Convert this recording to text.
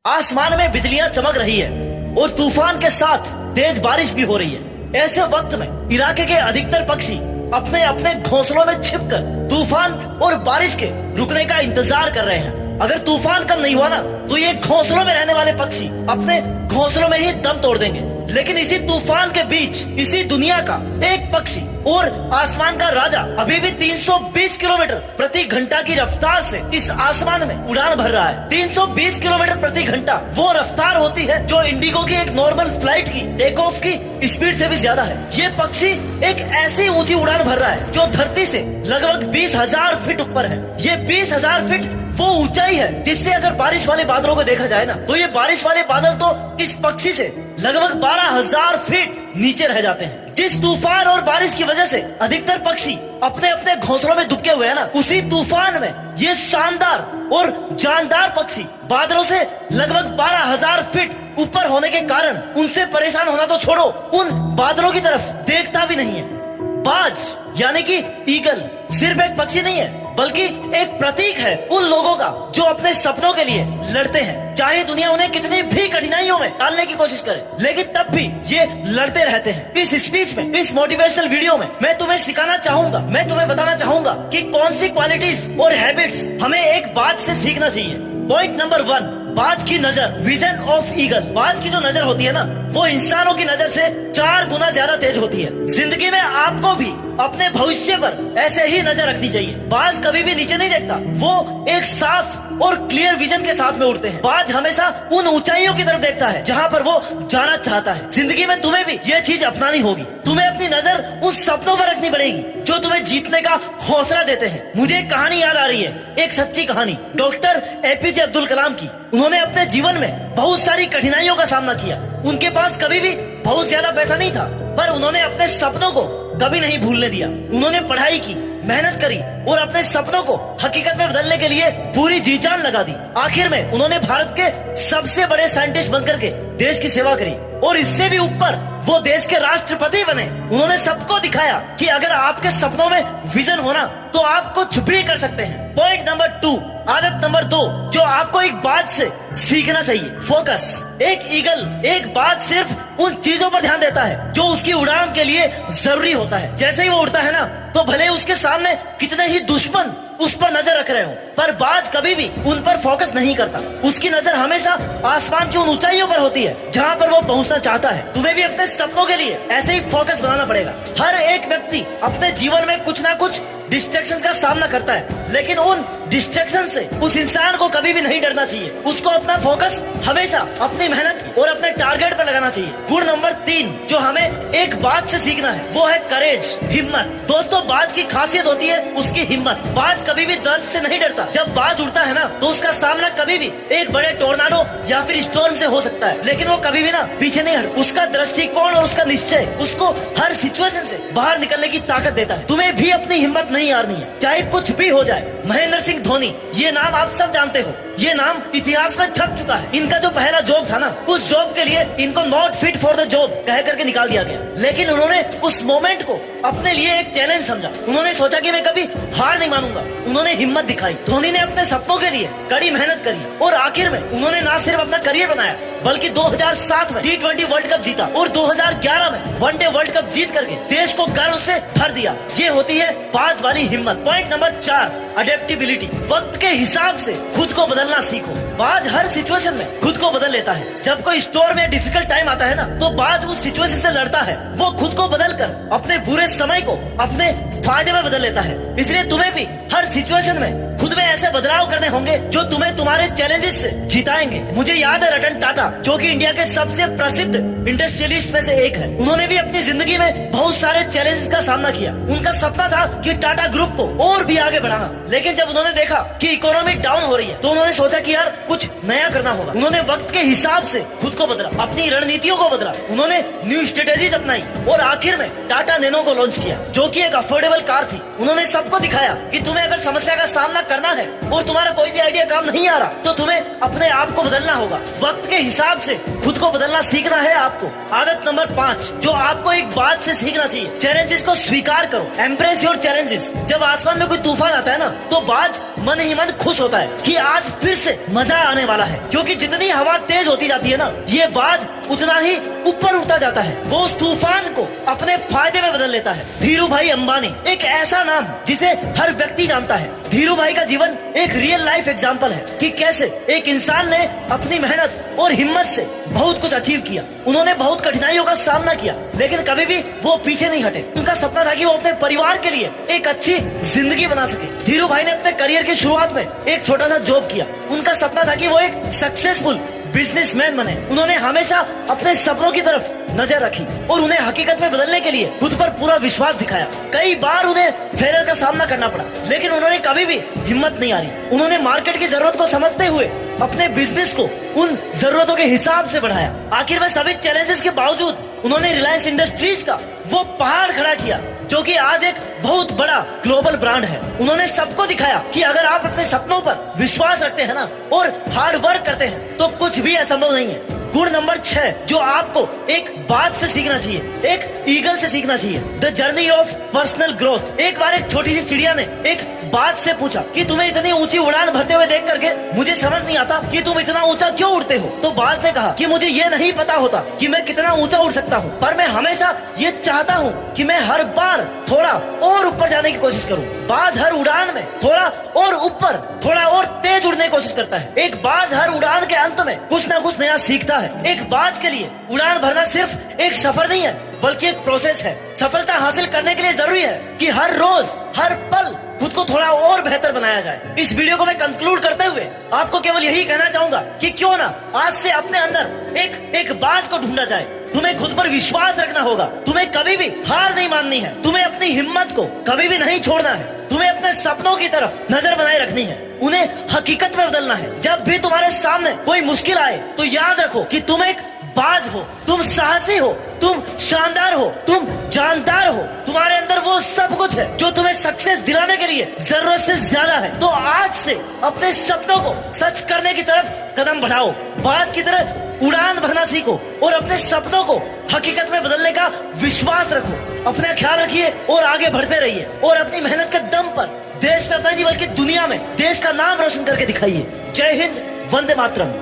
आसमान में बिजलियां चमक रही है और तूफान के साथ तेज बारिश भी हो रही है। ऐसे वक्त में इलाके के अधिकतर पक्षी अपने अपने घोंसलों में छिपकर तूफान और बारिश के रुकने का इंतजार कर रहे हैं। अगर तूफान कम नहीं हुआ ना तो ये घोंसलों में रहने वाले पक्षी अपने घोंसलों में ही दम तोड़ देंगे। लेकिन इसी तूफान के बीच इसी दुनिया का एक पक्षी और आसमान का राजा अभी भी 320 किलोमीटर प्रति घंटा की रफ्तार से इस आसमान में उड़ान भर रहा है। 320 किलोमीटर प्रति घंटा वो रफ्तार होती है जो इंडिगो की एक नॉर्मल फ्लाइट की टेक ऑफ की स्पीड से भी ज्यादा है। ये पक्षी एक ऐसी ऊंची उड़ान भर रहा है जो धरती से लगभग 20,000 फीट ऊपर है। ये 20,000 फीट वो ऊंचाई है जिससे अगर बारिश वाले बादलों को देखा जाए ना तो ये बारिश वाले बादल तो इस पक्षी से लगभग 12,000 फीट नीचे रह जाते हैं। जिस तूफान और बारिश की वजह से अधिकतर पक्षी अपने अपने घोंसलों में दुबके हुए हैं ना, उसी तूफान में ये शानदार और जानदार पक्षी बादलों से लगभग 12,000 फीट ऊपर होने के कारण उनसे परेशान होना तो छोड़ो, उन बादलों की तरफ देखता भी नहीं है। बाज यानी कि ईगल सिर्फ एक पक्षी नहीं है बल्कि एक प्रतीक है उन लोगों का जो अपने सपनों के लिए लड़ते हैं। चाहे दुनिया उन्हें कितनी भी कठिनाइयों में डालने की कोशिश करे, लेकिन तब भी ये लड़ते रहते हैं। इस स्पीच में, इस मोटिवेशनल वीडियो में मैं तुम्हें सिखाना चाहूंगा, मैं तुम्हें बताना चाहूंगा कि कौन सी क्वालिटीज और हैबिट्स हमें एक बाज से सीखना चाहिए। पॉइंट नंबर 1, बाज की नजर, विजन ऑफ ईगल। बाज की जो नजर होती है ना वो इंसानों की नजर से 4 गुना ज्यादा तेज होती है। जिंदगी में आपको भी अपने भविष्य पर ऐसे ही नजर रखनी चाहिए। बाज कभी भी नीचे नहीं देखता, वो एक साफ और क्लियर विजन के साथ में उड़ते हैं। बाज हमेशा उन ऊंचाइयों की तरफ देखता है जहाँ पर वो जाना चाहता है। जिंदगी में तुम्हें भी ये चीज अपनानी होगी। तुम्हें अपनी नजर उस सपनों पर रखनी पड़ेगी जो तुम्हें जीतने का हौसला देते हैं। मुझे एक कहानी याद आ रही है, एक सच्ची कहानी डॉक्टर एपीजे अब्दुल कलाम की। उन्होंने अपने जीवन में बहुत सारी कठिनाइयों का सामना किया। उनके पास कभी भी बहुत ज्यादा पैसा नहीं था, पर उन्होंने अपने सपनों को कभी नहीं भूलने दिया। उन्होंने पढ़ाई की, मेहनत करी और अपने सपनों को हकीकत में बदलने के लिए पूरी जी जान लगा दी। आखिर में उन्होंने भारत के सबसे बड़े साइंटिस्ट बनकर के देश की सेवा करी और इससे भी ऊपर वो देश के राष्ट्रपति बने। उन्होंने सबको दिखाया कि अगर आपके सपनों में विजन होना तो आप कुछ भी कर सकते हैं। पॉइंट नंबर 2, आदत नंबर 2 जो आपको एक बात से सीखना चाहिए, फोकस। एक ईगल, एक बात सिर्फ उन चीजों पर ध्यान देता है जो उसकी उड़ान के लिए जरूरी होता है। जैसे ही वो उड़ता है ना तो भले उसके सामने कितने ही दुश्मन उस पर नजर रख रहे हो, पर बाज कभी भी उन पर फोकस नहीं करता। उसकी नजर हमेशा आसमान की उन ऊंचाइयों पर होती है जहाँ पर वो पहुँचना चाहता है। तुम्हें भी अपने सपनों के लिए ऐसे ही फोकस बनाना पड़ेगा। हर एक व्यक्ति अपने जीवन में कुछ ना कुछ डिस्ट्रैक्शन का सामना करता है, लेकिन उन डिस्ट्रैक्शन से उस इंसान को कभी भी नहीं डरना चाहिए। उसको अपना फोकस हमेशा अपनी मेहनत और अपने टारगेट पर लगाना चाहिए। गुण नंबर 3 जो हमें एक बात से सीखना है वो है करेज, हिम्मत। दोस्तों, बाज की खासियत होती है उसकी हिम्मत। बाज कभी भी दर्द से नहीं डरता। जब बाज उड़ता है ना तो उसका सामना कभी भी एक बड़े टोर्नाडो या फिर स्टॉर्म से हो सकता है, लेकिन वो कभी भी ना पीछे नहीं हटता। उसका दृष्टिकोण और उसका निश्चय उसको हर सिचुएशन से बाहर निकलने की ताकत देता है। तुम्हें भी अपनी हिम्मत नहीं हारनी है, चाहे कुछ भी हो जाए। महेंद्र सिंह धोनी, ये नाम आप सब जानते हो, ये नाम इतिहास में छप चुका है। इनका जो पहला जॉब था ना, उस जॉब के लिए इनको not fit for the job कह करके निकाल दिया गया, लेकिन उन्होंने उस मोमेंट को अपने लिए एक चैलेंज समझा। उन्होंने सोचा कि मैं कभी हार नहीं मानूंगा। उन्होंने हिम्मत दिखाई। धोनी ने अपने सपनों के लिए कड़ी मेहनत करी और आखिर में उन्होंने न सिर्फ अपना करियर बनाया बल्कि 2007 में T20 वर्ल्ड कप जीता और 2011 में वनडे वर्ल्ड कप जीत करके देश को गर्व से भर दिया। ये होती है बाज वाली हिम्मत। Point number 4, adaptability. वक्त के हिसाब से खुद को बदलना सीखो। बाज हर सिचुएशन में खुद को बदल लेता है। जब कोई स्टोर में डिफिकल्ट टाइम आता है ना तो बाज उस सिचुएशन से लड़ता है। वो खुद को बदल कर अपने बुरे समय को अपने फायदे में बदल लेता है। इसलिए तुम्हें भी हर सिचुएशन में खुद में ऐसे बदलाव करने होंगे जो तुम्हें तुम्हारे चैलेंजेस से जिताएंगे। मुझे याद है रतन टाटा, जो कि इंडिया के सबसे प्रसिद्ध इंडस्ट्रियलिस्ट में से एक है। उन्होंने भी अपनी जिंदगी में बहुत सारे चैलेंजेस का सामना किया। उनका सपना था कि टाटा ग्रुप को और भी आगे बढ़ाना, लेकिन जब उन्होंने देखा कि इकोनॉमी डाउन हो रही है तो उन्होंने सोचा कि यार कुछ नया करना होगा। उन्होंने वक्त के हिसाब से खुद को बदला, अपनी रणनीतियों को बदला, उन्होंने न्यू स्ट्रेटेजीज अपनाई और आखिर में टाटा नैनो को लॉन्च किया, जो कि एक अफोर्डेबल कार थी। उन्होंने सबको दिखाया कि तुम्हें अगर समस्या का सामना करना है और तुम्हारा कोई भी आइडिया काम नहीं आ रहा तो तुम्हें अपने आप को बदलना होगा। वक्त के हिसाब से खुद को बदलना सीखना है आपको। आदत नंबर 5 जो आपको एक बात से सीखना चाहिए, चैलेंजेस को स्वीकार करो। Embrace your challenges. जब आसमान में कोई तूफान आता है ना तो बाज मन ही मन खुश होता है कि आज फिर से मजा आने वाला है, क्योंकि जितनी हवा तेज होती जाती है ना ये बाज उतना ही ऊपर उठता जाता है। वो उस तूफान को अपने फायदे में बदल लेता है। धीरू भाई अंबानी एक ऐसा नाम जिसे हर व्यक्ति जानता है। धीरू भाई का जीवन एक रियल लाइफ एग्जाम्पल है कि कैसे एक इंसान ने अपनी मेहनत और हिम्मत से बहुत कुछ अचीव किया। उन्होंने बहुत कठिनाइयों का सामना किया लेकिन कभी भी वो पीछे नहीं हटे। उनका सपना था कि वो अपने परिवार के लिए एक अच्छी जिंदगी बना सके। धीरू भाई ने अपने करियर की शुरुआत में एक छोटा सा जॉब किया। उनका सपना था कि वो एक सक्सेसफुल बिजनेसमैन बने। उन्होंने हमेशा अपने सपनों की तरफ नजर रखी और उन्हें हकीकत में बदलने के लिए खुद पर पूरा विश्वास दिखाया। कई बार उन्हें फेलियर का सामना करना पड़ा लेकिन उन्होंने कभी भी हिम्मत नहीं हारी। उन्होंने मार्केट की जरूरत को समझते हुए अपने बिजनेस को उन जरूरतों के हिसाब से बढ़ाया। आखिर में सभी चैलेंजेस के बावजूद उन्होंने रिलायंस इंडस्ट्रीज का वो पहाड़ खड़ा किया जो कि आज एक बहुत बड़ा ग्लोबल ब्रांड है। उन्होंने सबको दिखाया कि अगर आप अपने सपनों पर विश्वास रखते हैं ना और हार्ड वर्क करते हैं तो कुछ भी असंभव नहीं है। गुण नंबर 6 जो आपको एक बात से सीखना चाहिए, एक ईगल से सीखना चाहिए। The journey of personal growth. एक बार एक छोटी सी चिड़िया ने एक बात से पूछा कि तुम्हें इतनी ऊंची उड़ान भरते हुए देख करके मुझे समझ नहीं आता कि तुम इतना ऊंचा क्यों उड़ते हो। तो बाज ने कहा कि मुझे ये नहीं पता होता कि मैं कितना ऊंचा उड़ सकता हूँ, पर मैं हमेशा ये चाहता हूँ कि मैं हर बार थोड़ा और ऊपर जाने की कोशिश करूँ। बाज हर उड़ान में थोड़ा और ऊपर, थोड़ा और तेज उड़ने की कोशिश करता है। एक बाज हर उड़ान के अंत में कुछ न कुछ नया सीखता है। एक बाज के लिए उड़ान भरना सिर्फ एक सफर नहीं है बल्कि एक प्रोसेस है। सफलता हासिल करने के लिए जरूरी है कि हर रोज हर पल खुद को थोड़ा और बेहतर बनाया जाए। इस वीडियो को मैं कंक्लूड करते हुए आपको केवल यही कहना चाहूंगा कि क्यों ना आज से अपने अंदर एक बाज को ढूंढा जाए। तुम्हें खुद पर विश्वास रखना होगा। तुम्हें कभी भी हार नहीं माननी है। तुम्हें अपनी हिम्मत को कभी भी नहीं छोड़ना है। तुम्हें अपने सपनों की तरफ नजर बनाए रखनी है, उन्हें हकीकत में बदलना है। जब भी तुम्हारे सामने कोई मुश्किल आए तो याद रखो कि तुम एक बाज हो, तुम साहसी हो, तुम शानदार हो, तुम जानदार हो। तुम्हारे अंदर वो सब कुछ है जो तुम्हें सक्सेस दिलाने के लिए जरूरत से ज्यादा है। तो आज से अपने सपनों को सच करने की तरफ कदम बढ़ाओ। बाज की तरह उड़ान भरना सीखो और अपने सपनों को हकीकत में बदलने का विश्वास रखो। अपना ख्याल रखिए और आगे बढ़ते रहिए और अपनी मेहनत के दम पर देश में अपना नहीं बल्कि दुनिया में देश का नाम रोशन करके दिखाइए। जय हिंद, वंदे मातरम।